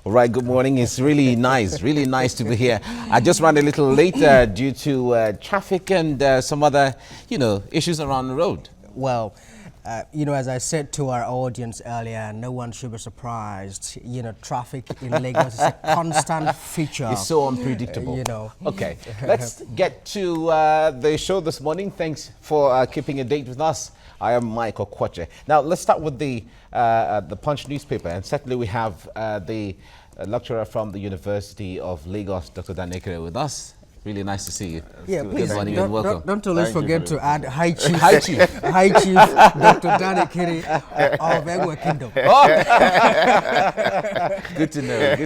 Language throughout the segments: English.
All right, good morning. It's really nice to be here. I just ran a little late due to traffic and some other, issues around the road. Well, as I said to our audience earlier, no one should be surprised. Traffic in Lagos is a constant feature. It's so unpredictable. Okay, let's get to the show this morning. Thanks for keeping a date with us. I am Mike Okwache. Now, let's start with the Punch newspaper. And certainly we have the lecturer from the University of Lagos, Dr. Dan Ekere, with us. Really nice to see you. Yeah, please. Good morning and welcome. Don't always forget to add High Chief. High Chief. High Chief Dr. Dan Ekere of Vanguard Kingdom. Oh. Good to know.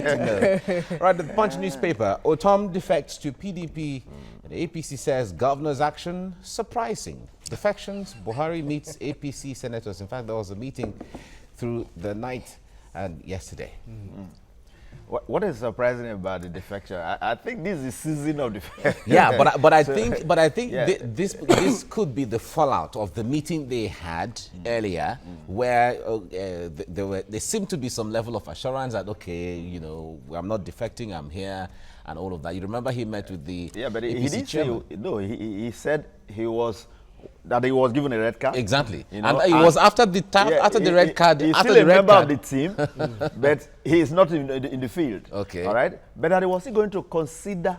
Right, the Punch newspaper. Otom defects to PDP. And APC says governor's action surprising. Defections. Buhari meets APC senators. In fact, there was a meeting through the night and yesterday. Mm-hmm. What is surprising about the defection? I think this is the season of defection. Yeah, but I think yeah. this could be the fallout of the meeting they had earlier, where there seemed to be some level of assurance that I'm not defecting, I'm here, and all of that. You remember he met with the but APC he didn't chairman. say he said he was given a red card. Exactly. And it was after the red card. He's after still the a red member card. of the team, but he is not in the field. Okay. All right. But that he was still going to consider,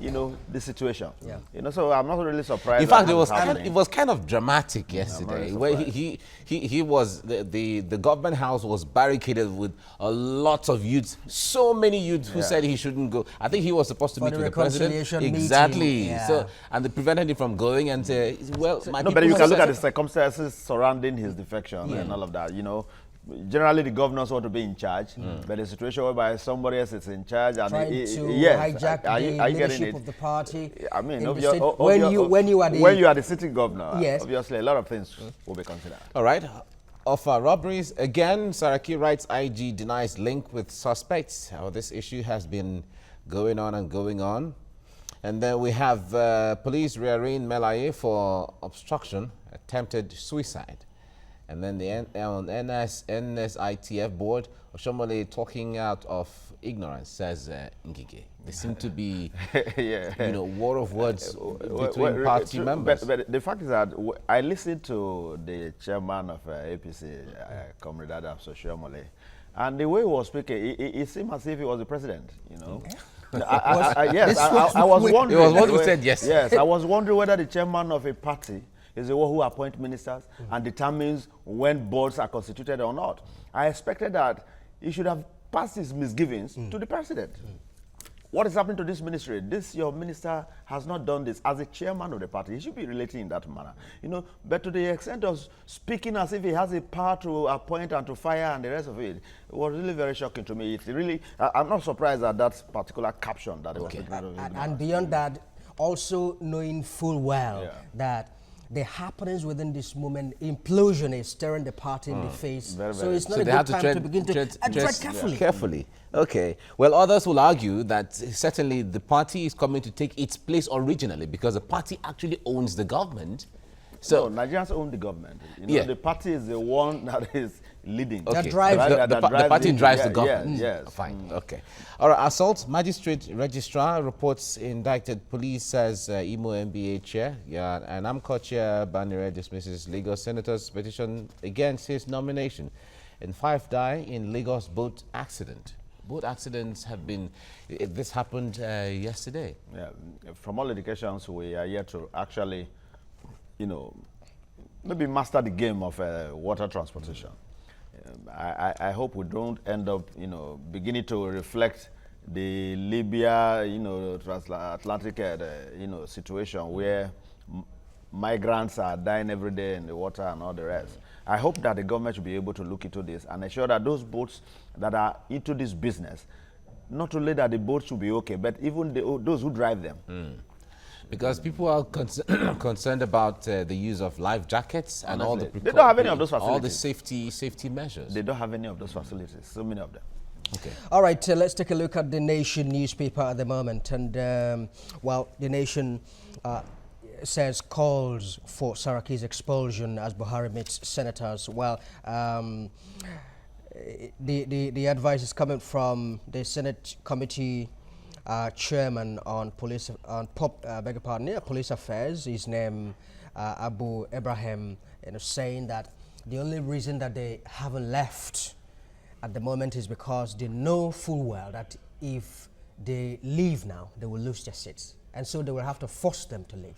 the situation. Yeah. So I'm not really surprised. In fact, it was kind of dramatic yesterday, where he was the government house was barricaded with a lot of youths, so many youths who said he shouldn't go. I think he was supposed to meet with the president. Exactly. Meeting, yeah. So and they prevented him from going and say, well, my no, but you can look at the circumstances surrounding his defection and all of that. Generally, the governors want to be in charge, but a situation whereby somebody else is in charge and trying to hijack the leadership of the party. I mean, when you are the sitting governor, yes. Obviously a lot of things will be considered. All right. Of robberies, again, Saraki writes IG denies link with suspects. How this issue has been going on and going on. And then we have police rearraign Melaye for obstruction, attempted suicide. And then the NSITF board, Oshomole talking out of ignorance, says Ngige. There seem to be, war of words between party members. But the fact is that I listened to the chairman of APC, Comrade Adam Oshomole, and the way he was speaking, it seemed as if he was the president, I was wondering. It was what we said, yes. Yes, I was wondering whether the chairman of a party is the one who appoints ministers and determines when boards are constituted or not. I expected that he should have passed his misgivings to the president. What is happening to this ministry? Your minister has not done this. As a chairman of the party, he should be relating in that manner. But to the extent of speaking as if he has a power to appoint and to fire and the rest of it, it was really very shocking to me. I'm not surprised at that particular caption that he was speaking of. And beyond that, also knowing full well that the happenings within this moment, implosion is staring the party in the face. So it's not a good time to begin to tread carefully. Carefully. Okay. Well, others will argue that certainly the party is coming to take its place originally because the party actually owns the government. So Nigerians own the government. The party is the one that is leading. Okay. That drives the party drives the government. Yes. Fine. Okay. All right. Assault magistrate registrar reports indicted police says Imo MBA chair. And AMCO chair Banire dismisses Lagos senator's petition against his nomination. And 5 die in Lagos boat accident. Both accidents have been. This happened yesterday. Yeah. From all indications, we are here to actually, maybe master the game of water transportation. I hope we don't end up, beginning to reflect the Libya, transatlantic, situation where migrants are dying every day in the water and all the rest. I hope that the government should be able to look into this and ensure that those boats that are into this business, not only that the boats should be okay, but even those who drive them. Because people are concerned about the use of life jackets and all the they don't have any of those facilities. All the safety measures. They don't have any of those facilities. So many of them. Okay. All right. Let's take a look at the Nation newspaper at the moment, and the Nation says calls for Saraki's expulsion as Buhari meets senators. Well. the advice is coming from the Senate Committee Chairman on Police Police Affairs. His name Abu Ibrahim, saying that the only reason that they haven't left at the moment is because they know full well that if they leave now, they will lose their seats, and so they will have to force them to leave.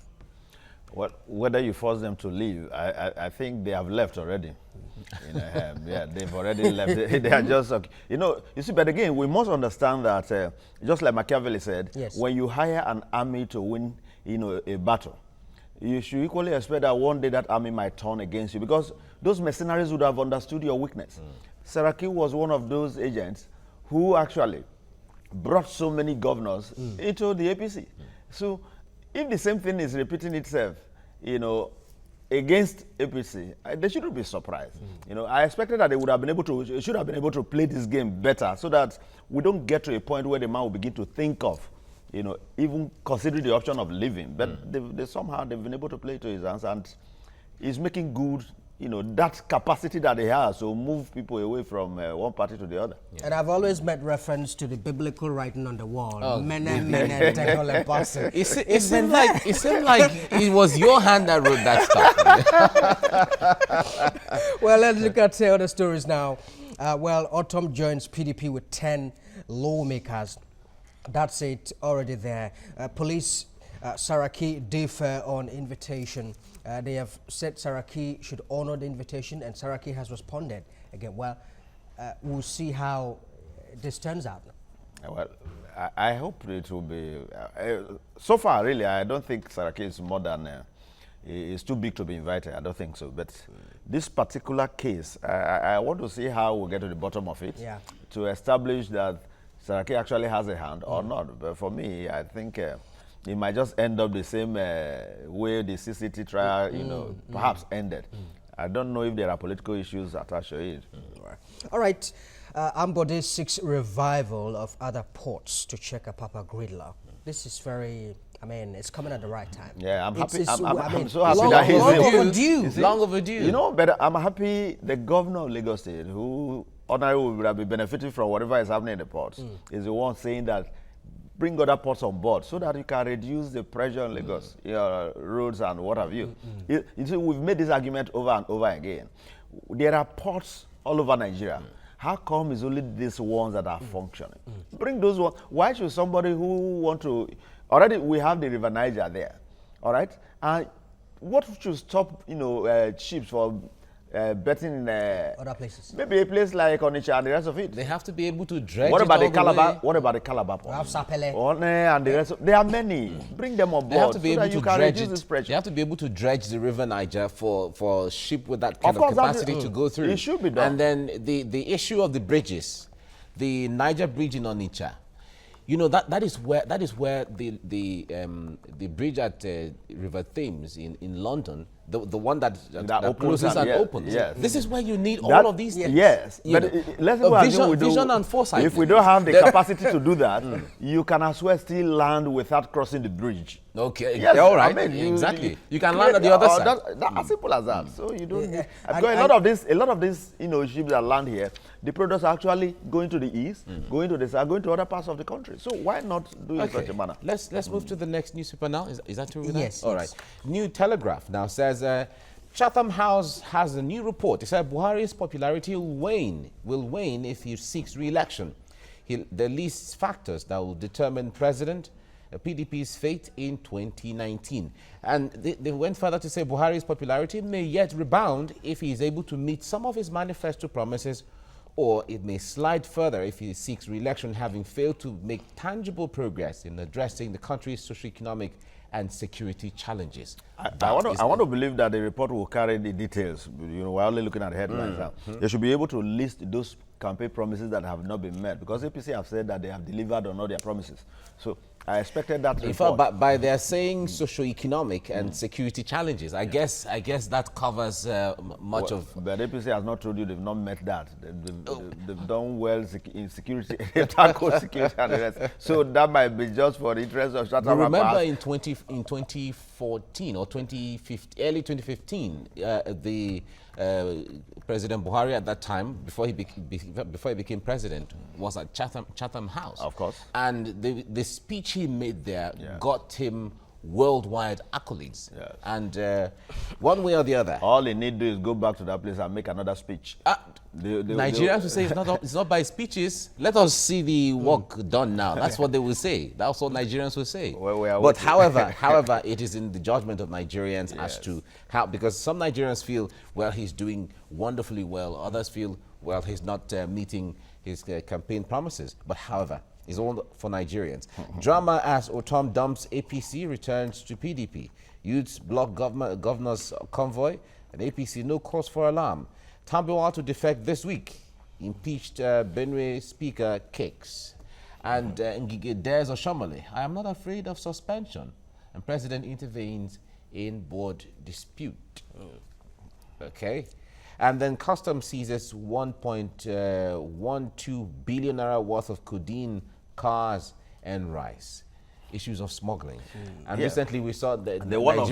Well, whether you force them to leave, I think they have left already. Yeah, they've already left. They are just, you see, but again, we must understand that, just like Machiavelli said, yes, when you hire an army to win, a battle, you should equally expect that one day that army might turn against you, because those mercenaries would have understood your weakness. Saraki was one of those agents who actually brought so many governors into the APC. So if the same thing is repeating itself, against APC, they shouldn't be surprised. I expected that they would have been able to, should have been able to play this game better, so that we don't get to a point where the man will begin to think of, even considering the option of leaving. But they somehow they've been able to play to his hands, and he's making good, that capacity that he has to move people away from one party to the other. Yeah. And I've always made reference to the biblical writing on the wall. It seemed like it was your hand that wrote that stuff. Well, let's look at other stories now. Autumn joins PDP with 10 lawmakers. That's it already there. Police Saraki differ on invitation. They have said Saraki should honor the invitation, and Saraki has responded again. Well, we'll see how this turns out. Well, I hope it will be. So far, really, I don't think Saraki is more than. Is too big to be invited. I don't think so. But this particular case, I want to see how we'll get to the bottom of it, to establish that Saraki actually has a hand or not. But for me, I think it might just end up the same way the CCT trial, perhaps ended. I don't know if there are political issues attached to it. All right. Ambode seeks revival of other ports to check a Papa gridlock. This is very, it's coming at the right time. Yeah, I'm happy. I'm so happy that he's long overdue. But I'm happy the governor of Lagos State, who ordinarily would have been benefiting from whatever is happening in the ports, is the one saying that bring other ports on board so that you can reduce the pressure on Lagos, roads and what have you. You see, we've made this argument over and over again. There are ports all over Nigeria. How come it's only these ones that are functioning? Bring those ones. Why should somebody who want to... Already we have the River Niger there, all right? And what should stop, ships from betting in other places? Maybe a place like Onitsha and the rest of it. They have to be able to dredge What about it all the Calabar? way. What about the Calabar port? Sapele. And the rest of, there are many. Bring them on board. They have to be able to dredge it. They have to be able to dredge the River Niger for a ship with that kind of capacity to go through. It should be done. And then the issue of the bridges, the Niger Bridge in Onitsha, that is where the bridge at River Thames in London, the one that closes and opens. Yes. This is where you need all of these. Yes, but let's vision and foresight. If we don't have the capacity to do that, you can as well still land without crossing the bridge. Okay, yes, all right, exactly. You can land on the other side. That's as simple as that. So you don't. Because a lot of these, ships that land here, the products are actually going to the east, going to the south, going to other parts of the country. So why not do it in such a manner? Let's move to the next newspaper now. Is that true? Yes. All right. New Telegraph now says Chatham House has a new report. It said Buhari's popularity will wane if he seeks re-election. The lists factors that will determine President PDP's fate in 2019. And they went further to say Buhari's popularity may yet rebound if he is able to meet some of his manifesto promises, or it may slide further if he seeks re-election, having failed to make tangible progress in addressing the country's socio-economic and security challenges. I want to believe that the report will carry the details. We're only looking at the headlines now. They should be able to list those campaign promises that have not been met, because APC have said that they have delivered on all their promises. So I expected that In report. fact, by their saying socio-economic and security challenges, I guess that covers much of. But APC has not told you they've not met that. They've done well in security, tackle security and the rest. So that might be just for the interest of Shatta. Remember in 2014 or 2015, early 2015, the President Buhari at that time, before he became president, was at Chatham House. Of course. And the speech he made there got him worldwide accolades. Yes. And one way or the other. All they need to do is go back to that place and make another speech. Nigerians will say it's not by speeches. Let us see the work done now. That's what they will say. That's what Nigerians will say. But however, it is in the judgment of Nigerians as to how, because some Nigerians feel, well, he's doing wonderfully well. Others feel, well, he's not meeting his campaign promises. But however, it's all for Nigerians. Drama as Otom dumps APC returns to PDP. Youths block governor's convoy, and APC no cause for alarm. Tambiwa to defect this week. Impeached Benue Speaker Cakes. And Ngige dares Oshomole. I am not afraid of suspension. And President intervenes in board dispute. Okay. And then Customs seizes 1.12 billion naira worth of codeine, cars, and rice. Issues of smuggling. And recently we saw that the one of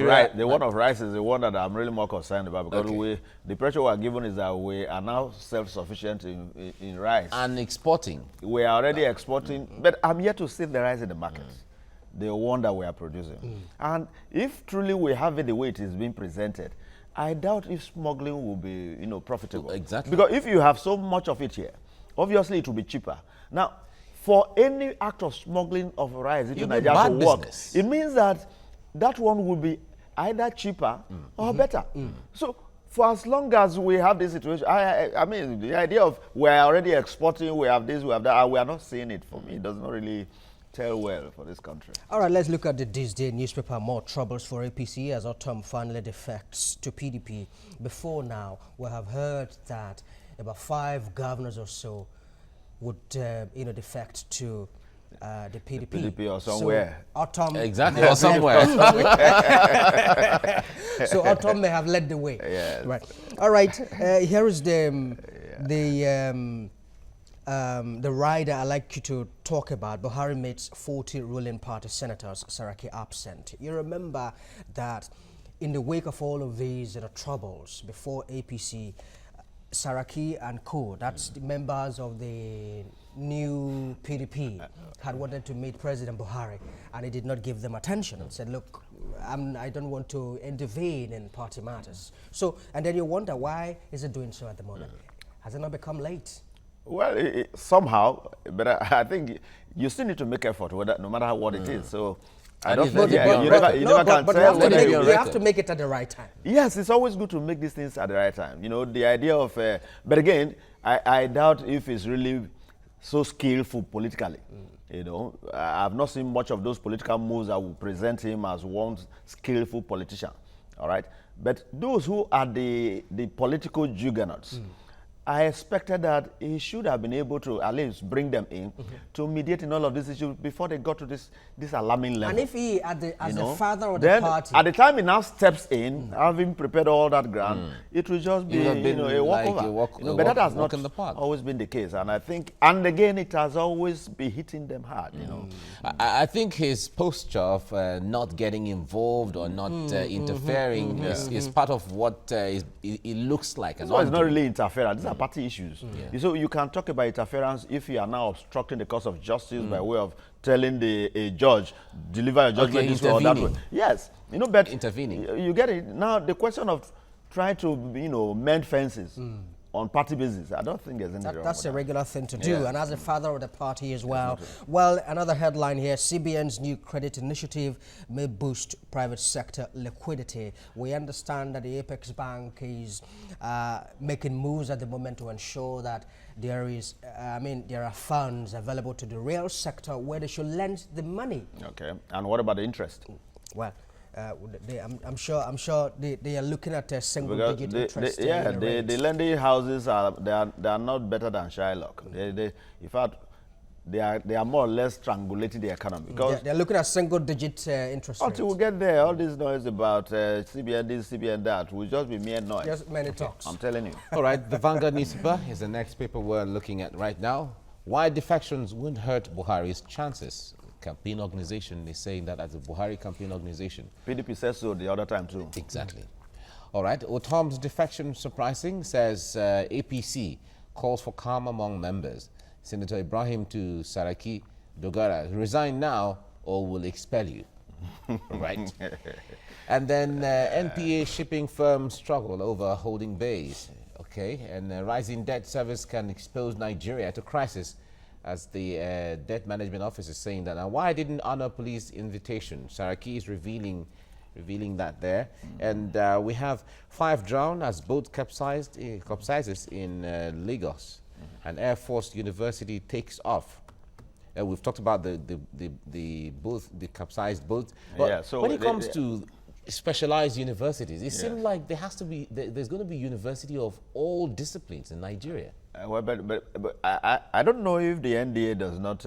rice is the one that I'm really more concerned about, because the pressure we are given is that we are now self-sufficient in rice. And exporting. We are already exporting, but I'm yet to see the rice in the market. The one that we are producing. And if truly we have it the way it is being presented, I doubt if smuggling will be, profitable. Exactly. Because if you have so much of it here, obviously it will be cheaper. Now, for any act of smuggling of rice into Nigeria to work, it means that one will be either cheaper or better. So, for as long as we have this situation, I mean, the idea of we're already exporting, we have this, we have that, we are not seeing it. For me, it does not really tell well for this country. All right, let's look at the This Day newspaper. More troubles for APC as Otom finally defects to PDP. Before now, we have heard that about 5 governors or so would defect to the PDP. PDP or somewhere. So Otom exactly, or somewhere. So Otom may have led the way. Yes. Right. All right. Here is the rider I'd like you to talk about. Buhari makes 40 ruling party senators, Saraki absent. You remember that in the wake of all of these troubles before APC, Saraki and co, that's the members of the new PDP, had wanted to meet President Buhari, and he did not give them attention and said, look, I don't want to intervene in party matters. So, and then you wonder, why is it doing so at the moment? Has it not become late? Well, somehow, but I think you still need to make effort, no matter what it is. So, I don't think you never can tell. You have to make it at the right time. Yes, it's always good to make these things at the right time. The idea of, but again, I doubt if it's really so skillful politically. I've not seen much of those political moves that will present him as one skillful politician. All right, but those who are the political juggernauts, I expected that he should have been able to at least bring them in to mediate in all of these issues before they got to this alarming level. And if he, as the father of the party, at the time he now steps in, having prepared all that ground, it will just be a walkover. But that has not always been the case, and I think, and again, it has always been hitting them hard. I think his posture of not getting involved or not interfering is part of what it looks like. So it's not really interference. These are party issues. So you can talk about interference if you are now obstructing the course of justice by way of telling a judge, deliver a judgment this way or that way. Yes, but intervening. You get it. Now, the question of trying to, mend fences on party basis, I don't think there's any wrong That's with a regular thing to do, and as a father of the party as well. Well, another headline here, CBN's new credit initiative may boost private sector liquidity. We understand that the Apex Bank is making moves at the moment to ensure that there are funds available to the real sector where they should lend the money. Okay, and what about the interest? Well, I'm sure they are looking at a single-digit interest. The lending houses are not better than Shylock. In fact, they are more or less strangulating the economy. Because they're looking at single-digit interest rates. until we get there, all this noise about CBN this, CBN that will just be mere noise. Just many talks. I'm telling you. All right, the Vanguard newspaper is the next paper we're looking at right now. Why defections wouldn't hurt Buhari's chances. Campaign organization is saying that as a Buhari campaign organization. PDP says so the other time too. Exactly. All right, Otom's defection surprising, says APC calls for calm among members. Senator Ibrahim to Saraki Dogara, resign now or we'll expel you. Right. And then NPA shipping firms struggle over holding bays. Okay, and rising debt service can expose Nigeria to crisis, as the debt management office is saying that. Now, why didn't honor police invitation? Saraki is revealing that there. And we have 5 drowned as boat capsizes in Lagos. And Air Force University takes off. We've talked about the capsized boat. But yeah, so when it comes to specialized universities, it seems like there's going to be university of all disciplines in Nigeria. Well, but I don't know if the NDA does not,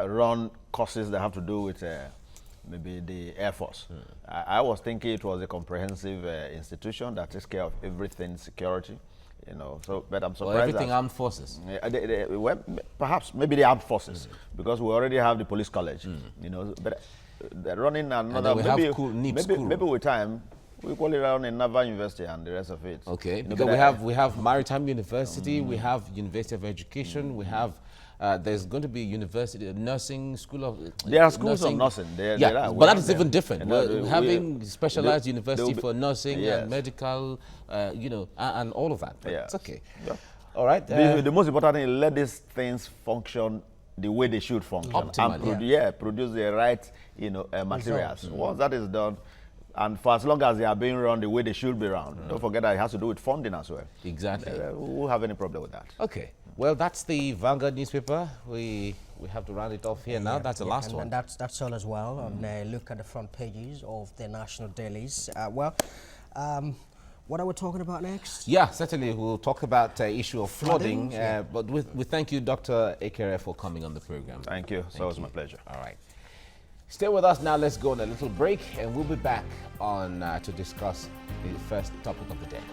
run courses that have to do with maybe the Air Force. I was thinking it was a comprehensive institution that takes care of everything security. So, but I'm surprised. Or everything armed forces. Well, perhaps maybe the armed forces, because we already have the police college. But they're running another. Maybe with time we call it around in Naval University and the rest of it. Okay, because we have Maritime University, we have University of Education, we have. There's going to be university, nursing, school of... There are schools of nursing. There but that is even different. We're having specialized university for nursing and medical, and all of that. But it's okay. Yeah. All right. The most important thing is let these things function the way they should function. Optimally. And produce the right, materials. Once that is done, and for as long as they are being run the way they should be run, don't forget that it has to do with funding as well. Exactly. We won't have any problem with that. Okay. Well, that's the Vanguard newspaper. We have to round it off here now. That's the last one. And that's all as well. Look at the front pages of the national dailies. What are we talking about next? Yeah, certainly we'll talk about issue of flooding. But we thank you, Dr. Ekere, for coming on the program. Thank you. So it was my pleasure. All right. Stay with us now. Let's go on a little break, and we'll be back on to discuss the first topic of the day.